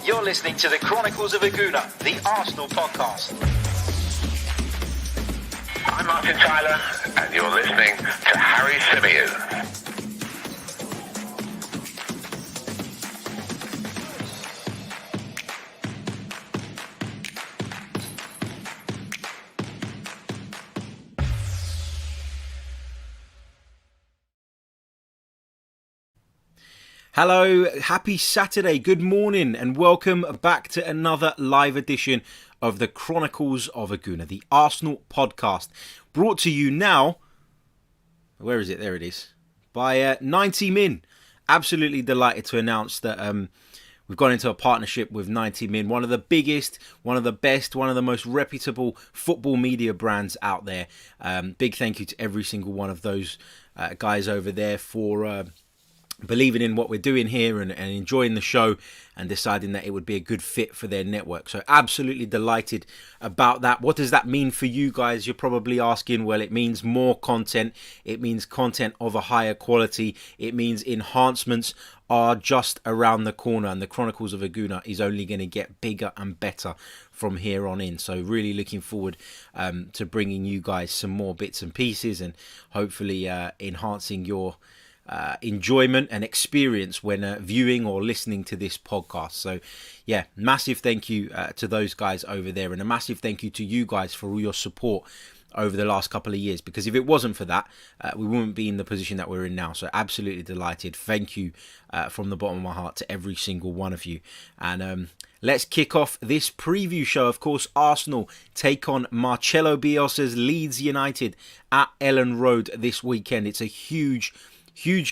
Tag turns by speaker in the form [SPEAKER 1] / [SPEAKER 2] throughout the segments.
[SPEAKER 1] You're listening to the Chronicles of a Gooner, the Arsenal podcast.
[SPEAKER 2] I'm Martin Tyler, and you're listening to Harry Symeou.
[SPEAKER 3] Hello, happy Saturday, good morning, and welcome back to another live edition of the Chronicles of a Gooner, the Arsenal podcast, brought to you now, where is it? There it is, by 90 Min. Absolutely delighted to announce that we've gone into a partnership with 90 Min, one of the biggest, one of the best, one of the most reputable football media brands out there. Big thank you to every single one of those guys over there for believing in what we're doing here and enjoying the show and deciding that it would be a good fit for their network. So absolutely delighted about that. What does that mean for you guys? You're probably asking. Well, it means more content. It means content of a higher quality. It means enhancements are just around the corner, and the Chronicles of a Gooner is only going to get bigger and better from here on in. So really looking forward to bringing you guys some more bits and pieces and hopefully enhancing your enjoyment and experience when viewing or listening to this podcast. So yeah, massive thank you to those guys over there, and a massive thank you to you guys for all your support over the last couple of years, because if it wasn't for that, we wouldn't be in the position that we're in now. So absolutely delighted. Thank you from the bottom of my heart to every single one of you. And let's kick off this preview show. Of course, Arsenal take on Marcelo Bielsa's Leeds United at Elland Road this weekend. It's a huge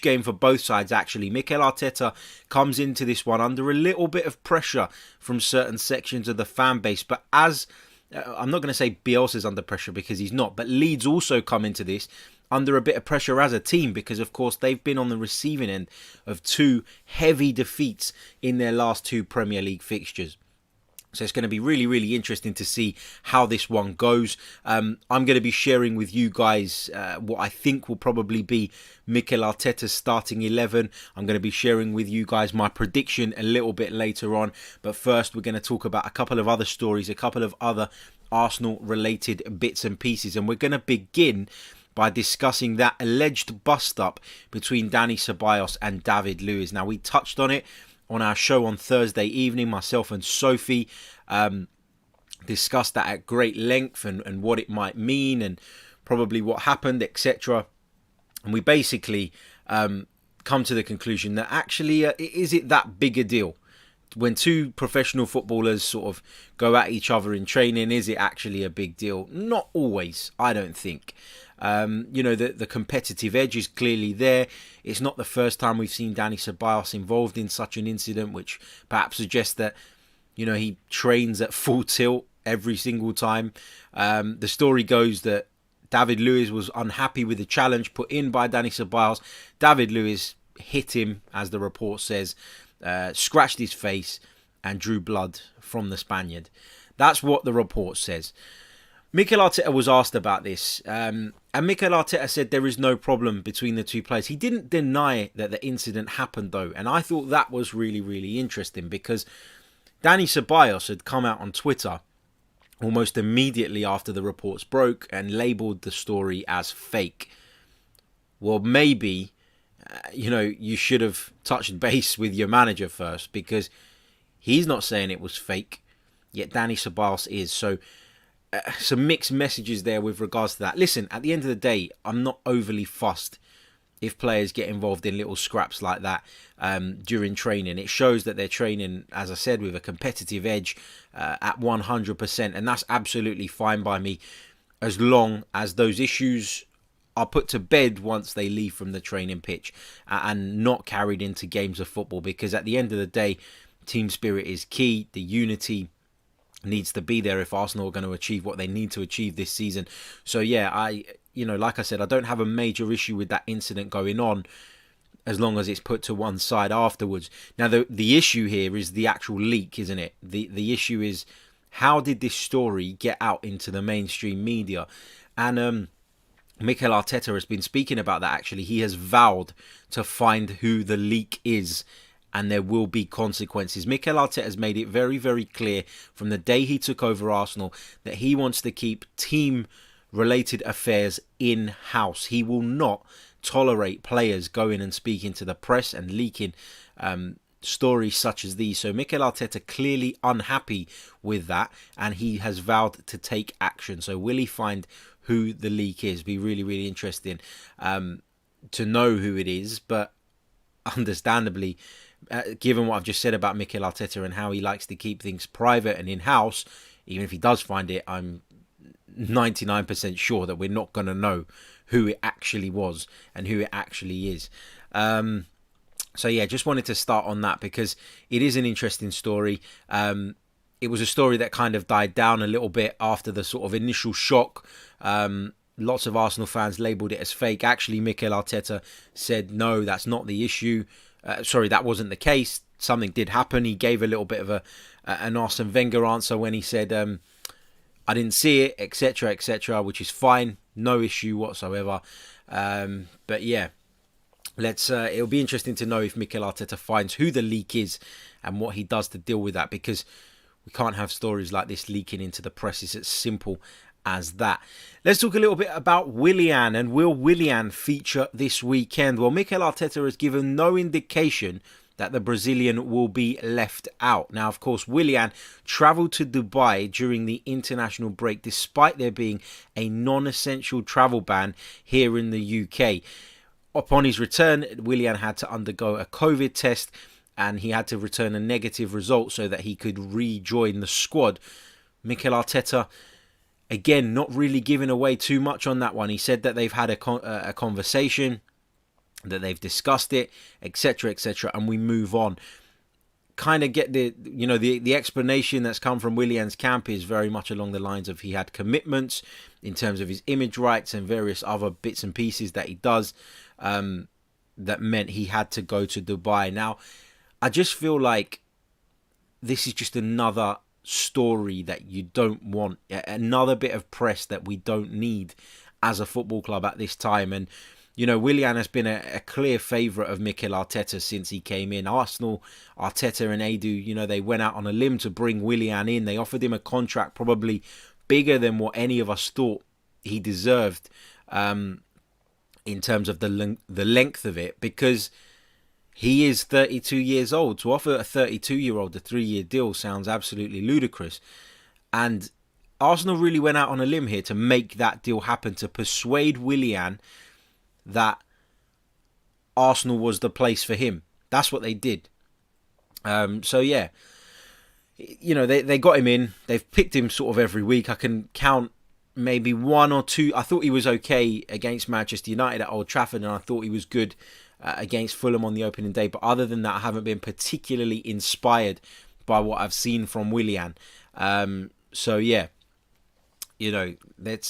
[SPEAKER 3] game for both sides, actually. Mikel Arteta comes into this one under a little bit of pressure from certain sections of the fan base. But as I'm not going to say Bielsa's under pressure, because he's not, but Leeds also come into this under a bit of pressure as a team, because of course they've been on the receiving end of two heavy defeats in their last two Premier League fixtures. So it's going to be really, really interesting to see how this one goes. I'm going to be sharing with you guys what I think will probably be Mikel Arteta'S starting 11. I'm going to be sharing with you guys my prediction a little bit later on. But first, we're going to talk about a couple of other stories, a couple of other Arsenal-related bits and pieces. And we're going to begin by discussing that alleged bust-up between Dani Ceballos and David Luiz. Now, we touched on it on our show on Thursday evening. Myself and Sophie discussed that at great length and what it might mean and probably what happened, etc. And we basically come to the conclusion that actually, is it that big a deal? When two professional footballers sort of go at each other in training, is it actually a big deal? Not always, I don't think. The competitive edge is clearly there. It's not the first time we've seen Dani Ceballos involved in such an incident, which perhaps suggests that, he trains at full tilt every single time. The story goes that David Luiz was unhappy with the challenge put in by Dani Ceballos. David Luiz hit him, as the report says, scratched his face and drew blood from the Spaniard. That's what the report says. Mikel Arteta was asked about this, and Mikel Arteta said there is no problem between the two players. He didn't deny that the incident happened, though, and I thought that was really, really interesting, because Dani Ceballos had come out on Twitter almost immediately after the reports broke and labelled the story as fake. Well, maybe, you should have touched base with your manager first, because he's not saying it was fake, yet Dani Ceballos is. So some mixed messages there with regards to that. Listen, at the end of the day, I'm not overly fussed if players get involved in little scraps like that during training. It shows that they're training, as I said, with a competitive edge at 100%, and that's absolutely fine by me, as long as those issues are put to bed once they leave from the training pitch and not carried into games of football, because at the end of the day, team spirit is key. The unity needs to be there if Arsenal are going to achieve what they need to achieve this season. So yeah, like I said, I don't have a major issue with that incident going on, as long as it's put to one side afterwards. Now, the issue here is the actual leak, isn't it? The issue is, how did this story get out into the mainstream media? And Mikel Arteta has been speaking about that, actually. He has vowed to find who the leak is and there will be consequences. Mikel Arteta has made it very, very clear from the day he took over Arsenal that he wants to keep team-related affairs in-house. He will not tolerate players going and speaking to the press and leaking stories such as these. So Mikel Arteta clearly unhappy with that, and he has vowed to take action. So will he find who the leak is? Be really, really interesting to know who it is. But understandably, given what I've just said about Mikel Arteta and how he likes to keep things private and in-house, even if he does find it, I'm 99% sure that we're not going to know who it actually was and who it actually is. So yeah, just wanted to start on that because it is an interesting story. It was a story that kind of died down a little bit after the sort of initial shock. Lots of Arsenal fans labelled it as fake. Actually, Mikel Arteta said, no, that's not the issue. That wasn't the case. Something did happen. He gave a little bit of an Arsene Wenger answer when he said, I didn't see it, etc., etc., which is fine. No issue whatsoever. But yeah, it'll be interesting to know if Mikel Arteta finds who the leak is and what he does to deal with that, because we can't have stories like this leaking into the press. It's as simple as that. Let's talk a little bit about Willian, and will Willian feature this weekend? Well, Mikel Arteta has given no indication that the Brazilian will be left out. Now, of course, Willian travelled to Dubai during the international break, despite there being a non-essential travel ban here in the UK. Upon his return, Willian had to undergo a COVID test, and he had to return a negative result so that he could rejoin the squad. Mikel Arteta, again, not really giving away too much on that one. He said that they've had a conversation, that they've discussed it, etc., etc., and we move on. Kind of get the explanation that's come from Willian's camp is very much along the lines of he had commitments in terms of his image rights and various other bits and pieces that he does that meant he had to go to Dubai. Now, I just feel like this is just another story that you don't want, another bit of press that we don't need as a football club at this time. And Willian has been a clear favourite of Mikel Arteta since he came in. Arsenal, Arteta and Edu, they went out on a limb to bring Willian in. They offered him a contract probably bigger than what any of us thought he deserved in terms of the length of it, because he is 32 years old. To offer a 32-year-old a 3-year deal sounds absolutely ludicrous. And Arsenal really went out on a limb here to make that deal happen, to persuade Willian that Arsenal was the place for him. That's what they did. So yeah, they got him in. They've picked him sort of every week. I can count maybe one or two. I thought he was okay against Manchester United at Old Trafford, and I thought he was good against Fulham on the opening day. But other than that, I haven't been particularly inspired by what I've seen from Willian. So yeah, let's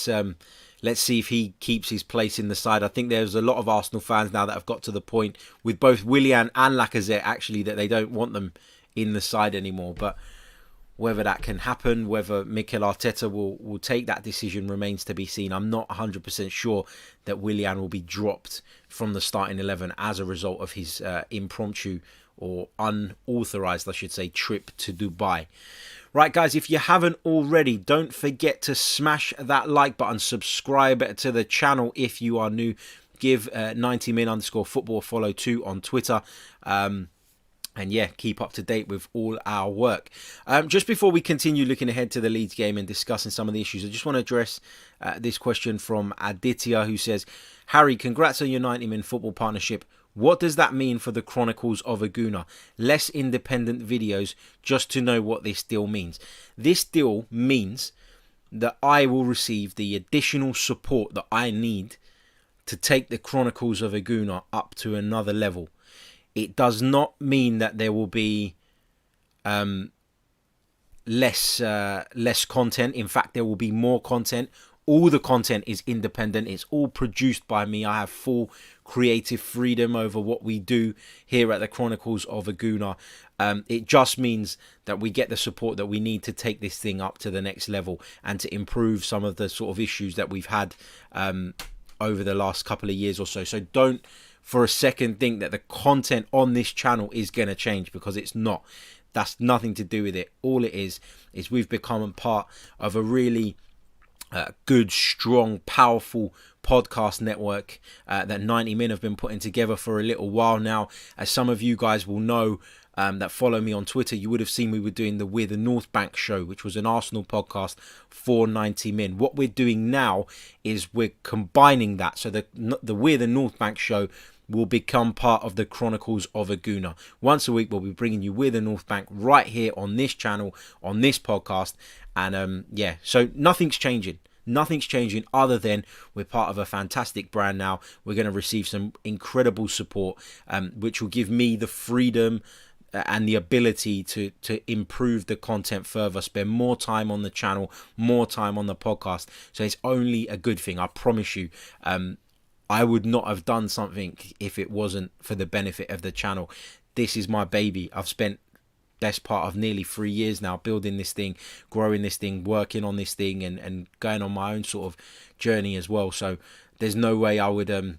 [SPEAKER 3] see if he keeps his place in the side. I think there's a lot of Arsenal fans now that have got to the point with both Willian and Lacazette actually that they don't want them in the side anymore. But whether that can happen, whether Mikel Arteta will take that decision remains to be seen. I'm not 100% sure that Willian will be dropped from the starting 11 as a result of his impromptu or unauthorised, I should say, trip to Dubai. Right, guys, if you haven't already, don't forget to smash that like button, subscribe to the channel if you are new, give 90min_football a follow too on Twitter, and yeah, keep up to date with all our work. Just before we continue looking ahead to the Leeds game and discussing some of the issues, I just want to address this question from Aditya, who says, Harry, congrats on your 90min football partnership. What does that mean for the Chronicles of a Gooner? Less independent videos, just to know what this deal means. This deal means that I will receive the additional support that I need to take the Chronicles of a Gooner up to another level. It does not mean that there will be less content. In fact, there will be more content. All the content is independent. It's all produced by me. I have full creative freedom over what we do here at the Chronicles of a Gooner. It just means that we get the support that we need to take this thing up to the next level and to improve some of the sort of issues that we've had over the last couple of years or so. So don't for a second think that the content on this channel is going to change, because it's not. That's nothing to do with it. All it is we've become a part of a really good, strong, powerful podcast network that 90 Min have been putting together for a little while now. As some of you guys will know that follow me on Twitter, you would have seen we were doing the We're the North Bank show, which was an Arsenal podcast for 90 Min. What we're doing now is we're combining that. So the We're the North Bank show will become part of the Chronicles of a Gooner. Once a week, we'll be bringing you We're the North Bank right here on this channel, on this podcast. And so nothing's changing. Nothing's changing other than we're part of a fantastic brand now. We're going to receive some incredible support, which will give me the freedom and the ability to improve the content further, spend more time on the channel, more time on the podcast. So it's only a good thing, I promise you. I would not have done something if it wasn't for the benefit of the channel. This is my baby. I've spent best part of nearly 3 years now building this thing, growing this thing, working on this thing, and going on my own sort of journey as well. So there's no way I would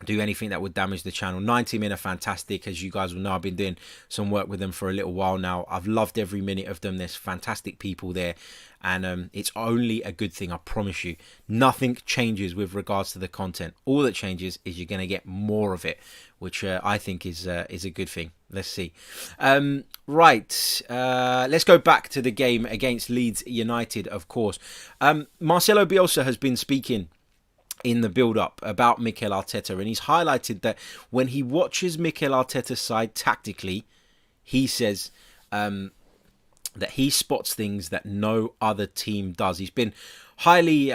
[SPEAKER 3] do anything that would damage the channel. 90 Min are fantastic. As you guys will know, I've been doing some work with them for a little while now. I've loved every minute of them. There's fantastic people there, and it's only a good thing, I promise you. Nothing changes with regards to the content. All that changes is you're going to get more of it, which I think is a good thing. Let's see. Let's go back to the game against Leeds United, of course. Marcelo Bielsa has been speaking in the build-up about Mikel Arteta, and he's highlighted that when he watches Mikel Arteta's side tactically, he says that he spots things that no other team does. He's been highly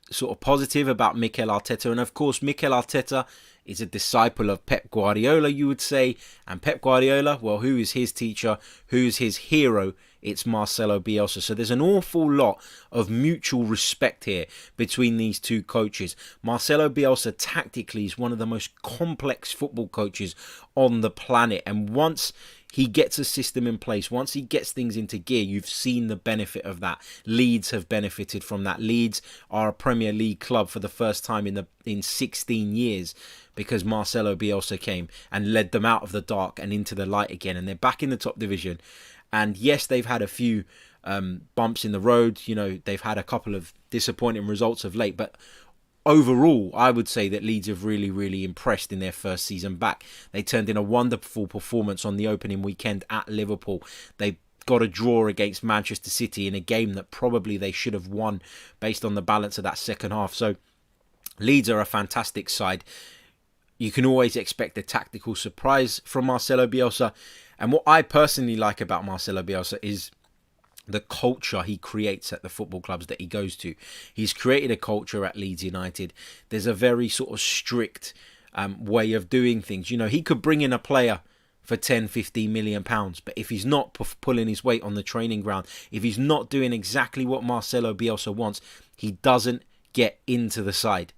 [SPEAKER 3] sort of positive about Mikel Arteta, and of course Mikel Arteta is a disciple of Pep Guardiola, you would say, and Pep Guardiola, well, who is his teacher, who's his hero? It's Marcelo Bielsa. So there's an awful lot of mutual respect here between these two coaches. Marcelo Bielsa tactically is one of the most complex football coaches on the planet, and once he gets a system in place, once he gets things into gear, you've seen the benefit of that. Leeds have benefited from that. Leeds are a Premier League club for the first time in 16 years because Marcelo Bielsa came and led them out of the dark and into the light again, and they're back in the top division. And yes, they've had a few bumps in the road. You know, they've had a couple of disappointing results of late, but overall, I would say that Leeds have really, really impressed in their first season back. They turned in a wonderful performance on the opening weekend at Liverpool. They got a draw against Manchester City in a game that probably they should have won based on the balance of that second half. So Leeds are a fantastic side. You can always expect a tactical surprise from Marcelo Bielsa. And what I personally like about Marcelo Bielsa is the culture he creates at the football clubs that he goes to. He's created a culture at Leeds United. There's a very sort of strict way of doing things. You know, he could bring in a player for 10, 15 million pounds, but if he's not pulling his weight on the training ground, if he's not doing exactly what Marcelo Bielsa wants, he doesn't get into the side.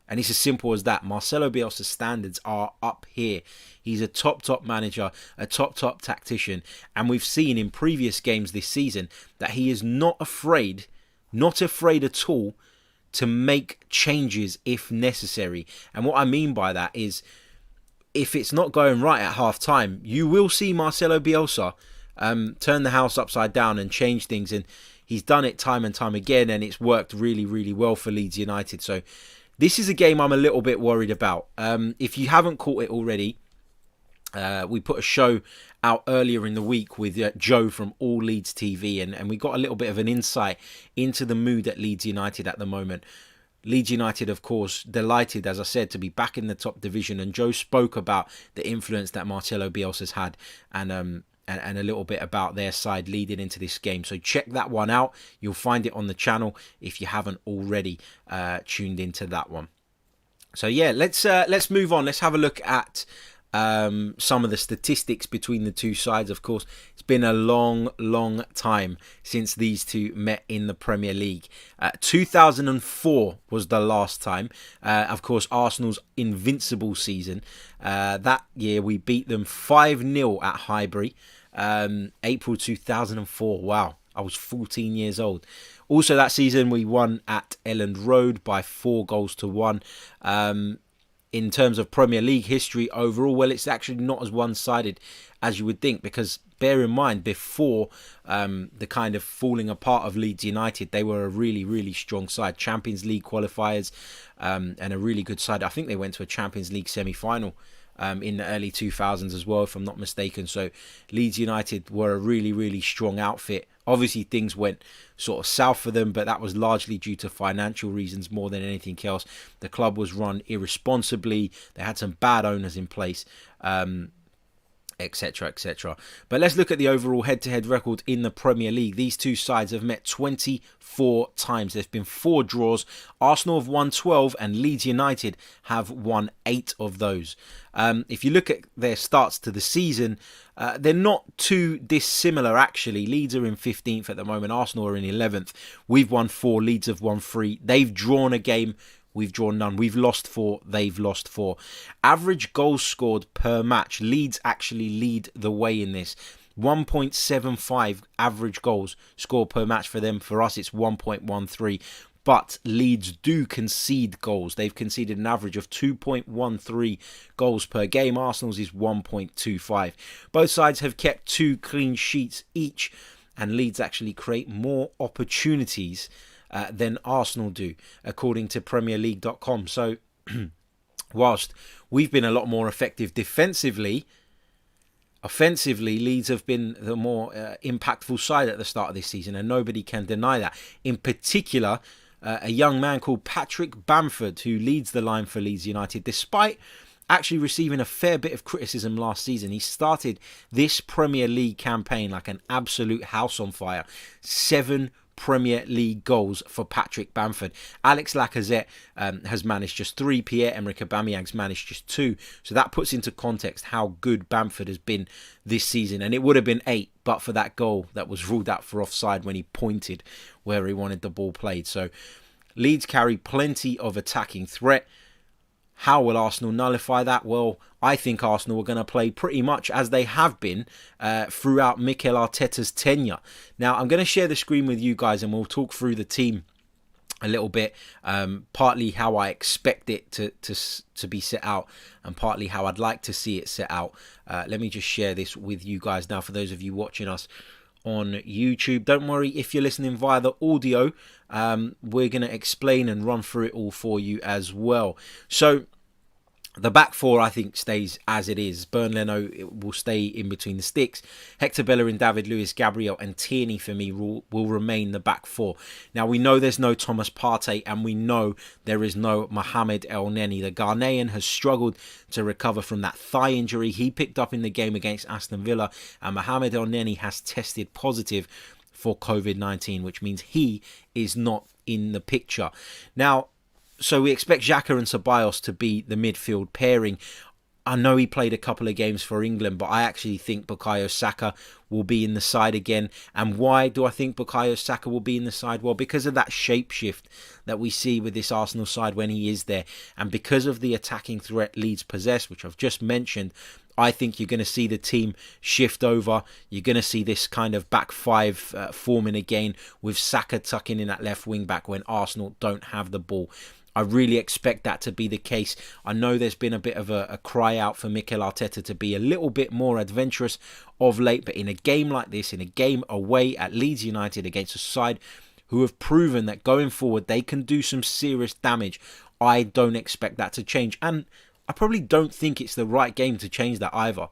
[SPEAKER 3] And it's as simple as that. Marcelo Bielsa's standards are up here. He's a top manager, a top tactician. And we've seen in previous games this season that he is not afraid at all to make changes if necessary. And what I mean by that is, if it's not going right at half time, you will see Marcelo Bielsa turn the house upside down and change things. And he's done it time and time again, and it's worked really, really well for Leeds United. So this is a game I'm a little bit worried about. If you haven't caught it already, we put a show out earlier in the week with Joe from All Leeds TV, and we got a little bit of an insight into the mood at Leeds United at the moment. Leeds United, of course, delighted, as I said, to be back in the top division, and Joe spoke about the influence that Marcelo Bielsa's had, and a little bit about their side leading into this game. So check that one out. You'll find it on the channel if you haven't already tuned into that one. So yeah, let's move on. Let's have a look at some of the statistics between the two sides. Of course, it's been a long time since these two met in the Premier League. 2004 was the last time. Of course, Arsenal's invincible season. That year we beat them 5-0 at Highbury. April 2004. Wow, I was 14 years old. Also that season we won at Elland Road by 4-1. In terms of Premier League history overall, well, it's actually not as one-sided as you would think, because bear in mind, before the kind of falling apart of Leeds United, they were a really, really strong side. Champions League qualifiers and a really good side. I think they went to a Champions League semi-final in the early 2000s as well, if I'm not mistaken. So Leeds United were a really, really strong outfit. Obviously, things went sort of south for them, but that was largely due to financial reasons more than anything else. The club was run irresponsibly. They had some bad owners in place, etc, etc. But let's look at the overall head-to-head record in the Premier League. These two sides have met 24 times. There's been 4 draws. Arsenal have won 12 and Leeds United have won 8 of those. If you look at their starts to the season, they're not too dissimilar actually. Leeds are in 15th at the moment. Arsenal are in 11th. We've won 4. Leeds have won 3. They've drawn a game. We've drawn none. We've lost 4. They've lost 4. Average goals scored per match. Leeds actually lead the way in this. 1.75 average goals scored per match for them. For us, it's 1.13. But Leeds do concede goals. They've conceded an average of 2.13 goals per game. Arsenal's is 1.25. Both sides have kept 2 clean sheets each. And Leeds actually create more opportunities than Arsenal do, according to PremierLeague.com. So, whilst we've been a lot more effective defensively, offensively, Leeds have been the more impactful side at the start of this season, and nobody can deny that. In particular, a young man called Patrick Bamford, who leads the line for Leeds United, despite actually receiving a fair bit of criticism last season. He started this Premier League campaign like an absolute house on fire. 7 Premier League goals for Patrick Bamford. Alex Lacazette has managed just 3. Pierre-Emerick Aubameyang's managed just 2. So that puts into context how good Bamford has been this season. And it would have been 8 but for that goal that was ruled out for offside when he pointed where he wanted the ball played. So Leeds carry plenty of attacking threat. How will Arsenal nullify that? Well, I think Arsenal are going to play pretty much as they have been throughout Mikel Arteta'S tenure. Now, I'm going to share the screen with you guys and we'll talk through the team a little bit. Partly how I expect it to be set out and partly how I'd like to see it set out. Let me just share this with you guys now for those of you watching us on YouTube. Don't worry if you're listening via the audio. We're going to explain and run through it all for you as well. So the back 4, I think, stays as it is. Bernd Leno will stay in between the sticks. Hector Bellerin, David Luiz, Gabriel and Tierney for me will remain the back 4. Now, we know there's no Thomas Partey and we know there is no Mohamed El Neni. The Ghanaian has struggled to recover from that thigh injury he picked up in the game against Aston Villa, and Mohamed El Neni has tested positive for COVID-19, which means he is not in the picture. Now, so we expect Xhaka and Ceballos to be the midfield pairing. I know he played a couple of games for England, but I actually think Bukayo Saka will be in the side again. And why do I think Bukayo Saka will be in the side? Well, because of that shapeshift that we see with this Arsenal side when he is there. And because of the attacking threat Leeds possess, which I've just mentioned, I think you're going to see the team shift over. You're going to see this kind of back 5 forming again with Saka tucking in that left wing back when Arsenal don't have the ball. I really expect that to be the case. I know there's been a bit of a cry out for Mikel Arteta to be a little bit more adventurous of late, but in a game like this, in a game away at Leeds United against a side who have proven that going forward they can do some serious damage, I don't expect that to change. And I probably don't think it's the right game to change that either.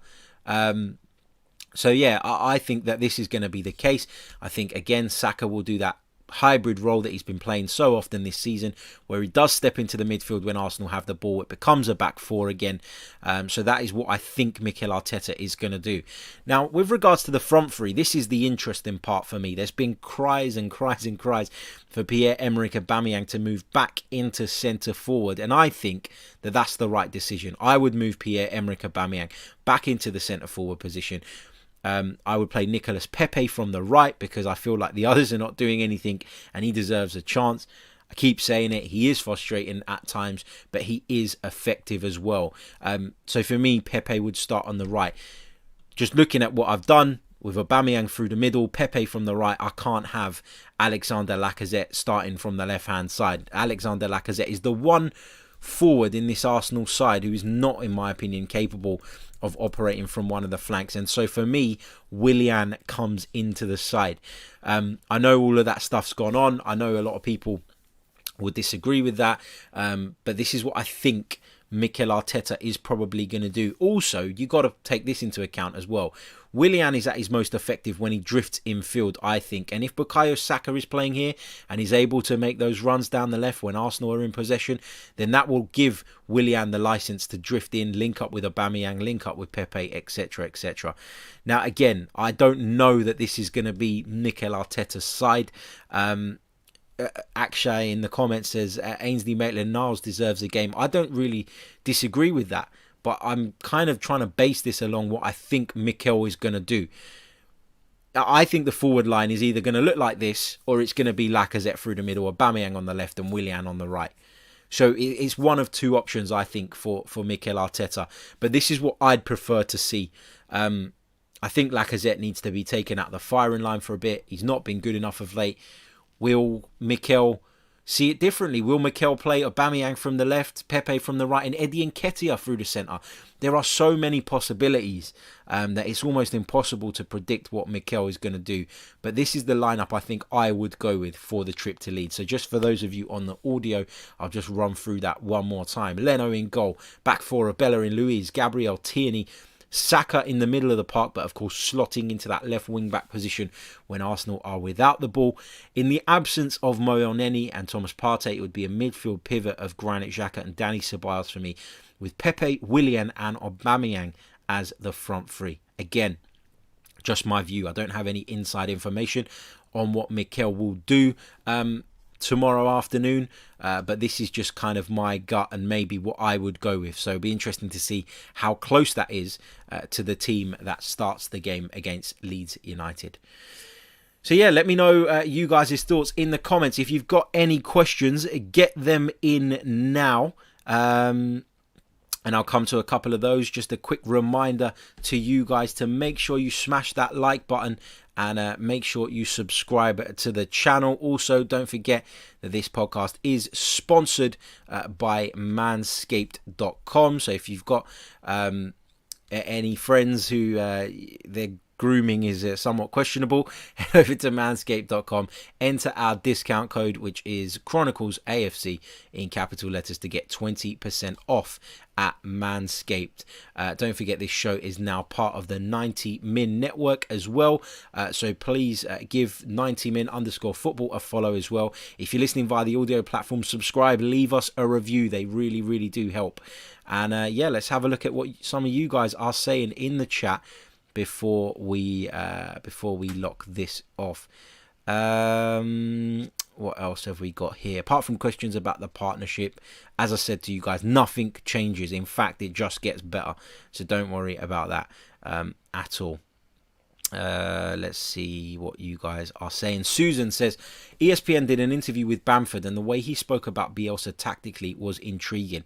[SPEAKER 3] So yeah, I think that this is going to be the case. I think, again, Saka will do that hybrid role that he's been playing so often this season, where he does step into the midfield when Arsenal have the ball. It becomes a back 4 again. So that is what I think Mikel Arteta is going to do. Now, with regards to the front 3, this is the interesting part for me. There's been cries and cries and cries for Pierre-Emerick Aubameyang to move back into centre forward, and I think that that's the right decision. I would move Pierre-Emerick Aubameyang back into the centre forward position. I would play Nicolas Pepe from the right because I feel like the others are not doing anything and he deserves a chance. I keep saying it, he is frustrating at times, but he is effective as well. So for me, Pepe would start on the right. Just looking at what I've done, with Aubameyang through the middle, Pepe from the right. I can't have Alexander Lacazette starting from the left-hand side. Alexander Lacazette is the one forward in this Arsenal side who is not, in my opinion, capable of operating from one of the flanks. And so for me, Willian comes into the side. I know all of that stuff's gone on. I know a lot of people would disagree with that. But this is what I think Mikel Arteta is probably going to do. Also, you got to take this into account as well. Willian is at his most effective when he drifts in field, I think. And if Bukayo Saka is playing here and he's able to make those runs down the left when Arsenal are in possession, then that will give Willian the license to drift in, link up with Aubameyang, link up with Pepe, etc., etc. Now, again, I don't know that this is going to be Mikel Arteta's side. Akshay in the comments says Ainsley Maitland-Niles deserves a game. I don't really disagree with that, but I'm kind of trying to base this along what I think Mikel is going to do. I think the forward line is either going to look like this or it's going to be Lacazette through the middle, Aubameyang on the left and Willian on the right. So it's one of two options, I think, for Mikel Arteta. But this is what I'd prefer to see. I think Lacazette needs to be taken out of the firing line for a bit. He's not been good enough of late. Will Mikel see it differently? Will Mikel play Aubameyang from the left, Pepe from the right, and Eddie Nketiah through the centre? There are so many possibilities that it's almost impossible to predict what Mikel is going to do. But this is the lineup I think I would go with for the trip to Leeds. So just for those of you on the audio, I'll just run through that one more time. Leno in goal, back four of Bellerin, Luiz, Gabriel, Tierney, Saka in the middle of the park, but of course slotting into that left wing back position when Arsenal are without the ball. In the absence of Mo Elneny and Thomas Partey, it would be a midfield pivot of Granit Xhaka and Dani Ceballos for me, with Pepe, Willian and Aubameyang as the front three. Again, just my view. I don't have any inside information on what Mikel will do tomorrow afternoon, but this is just kind of my gut and maybe what I would go with. So it'll be interesting to see how close that is to the team that starts the game against Leeds United. So yeah, let me know you guys' thoughts in the comments. If you've got any questions, get them in now. And I'll come to a couple of those. Just a quick reminder to you guys to make sure you smash that like button and make sure you subscribe to the channel. Also, don't forget that this podcast is sponsored by manscaped.com. So if you've got any friends who their grooming is somewhat questionable, head over to manscaped.com, enter our discount code, which is Chronicles AFC in capital letters, to get 20% off at Manscaped. Don't forget, this show is now part of the 90 Min network as well, so please give 90min_football a follow as well. If you're listening via the audio platform, subscribe, leave us a review. They really, really do help. And yeah, let's have a look at what some of you guys are saying in the chat before we lock this off. What else have we got here? Apart from questions about the partnership, as I said to you guys, nothing changes. In fact, it just gets better. So don't worry about that at all. Let's see what you guys are saying. Susan says, ESPN did an interview with Bamford and the way he spoke about Bielsa tactically was intriguing.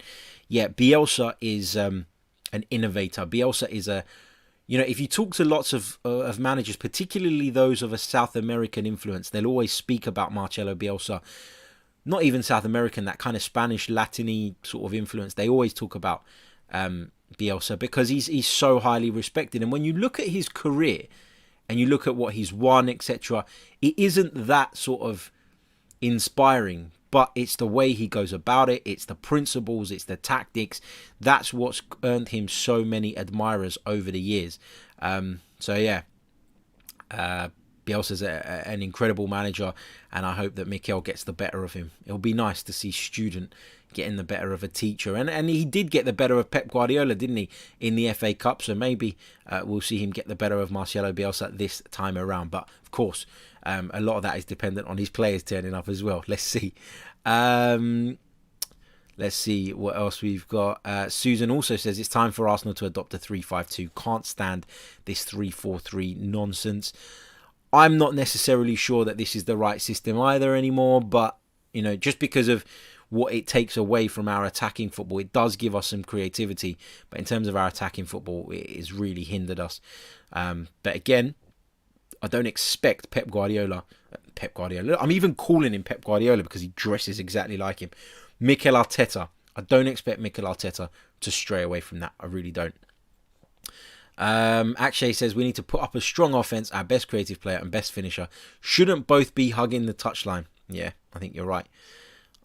[SPEAKER 3] Yeah, Bielsa is an innovator. Bielsa is if you talk to lots of managers, particularly those of a South American influence, they'll always speak about Marcelo Bielsa. Not even South American, that kind of Spanish, Latiny sort of influence. They always talk about Bielsa because he's so highly respected. And when you look at his career and you look at what he's won, etc., it isn't that sort of inspiring. But it's the way he goes about it. It's the principles. It's the tactics. That's what's earned him so many admirers over the years. So yeah, Bielsa's an incredible manager, and I hope that Mikel gets the better of him. It'll be nice to see student getting the better of a teacher, and he did get the better of Pep Guardiola, didn't he, in the FA Cup? So maybe we'll see him get the better of Marcelo Bielsa this time around. But of course, a lot of that is dependent on his players turning up as well. Let's see. Let's see what else we've got. Susan also says it's time for Arsenal to adopt a 3-5-2. Can't stand this 3-4-3 nonsense. I'm not necessarily sure that this is the right system either anymore, but just because of what it takes away from our attacking football, it does give us some creativity, but in terms of our attacking football, it has really hindered us. But again, I don't expect Pep Guardiola. I'm even calling him Pep Guardiola because he dresses exactly like him. Mikel Arteta. I don't expect Mikel Arteta to stray away from that. I really don't. Akshay says we need to put up a strong offense. Our best creative player and best finisher shouldn't both be hugging the touchline. Yeah, I think you're right.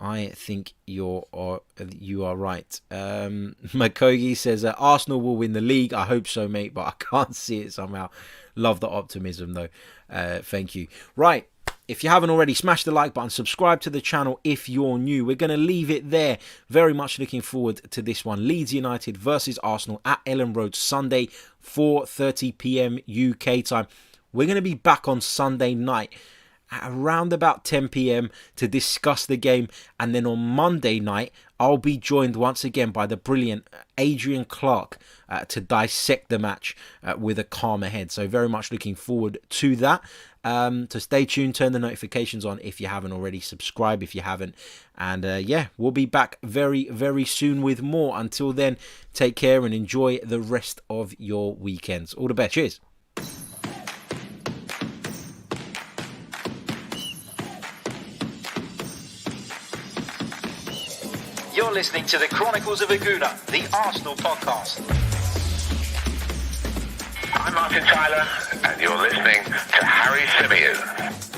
[SPEAKER 3] I think you are right. Makogi says Arsenal will win the league. I hope so, mate, but I can't see it somehow. Love the optimism, though. Thank you. Right. If you haven't already, smash the like button, subscribe to the channel if you're new. We're going to leave it there. Very much looking forward to this one. Leeds United versus Arsenal at Elland Road, Sunday, 4:30 p.m. UK time. We're going to be back on Sunday night at around about 10 p.m. to discuss the game. And then on Monday night, I'll be joined once again by the brilliant Adrian Clark to dissect the match with a calmer head. So very much looking forward to that. So stay tuned, turn the notifications on if you haven't already, subscribe if you haven't. And yeah, we'll be back very, very soon with more. Until then, take care and enjoy the rest of your weekends. All the best. Cheers.
[SPEAKER 1] You're listening to the Chronicles of a Gooner, the Arsenal podcast.
[SPEAKER 2] I'm Martin Tyler, and you're listening to Harry Symeou.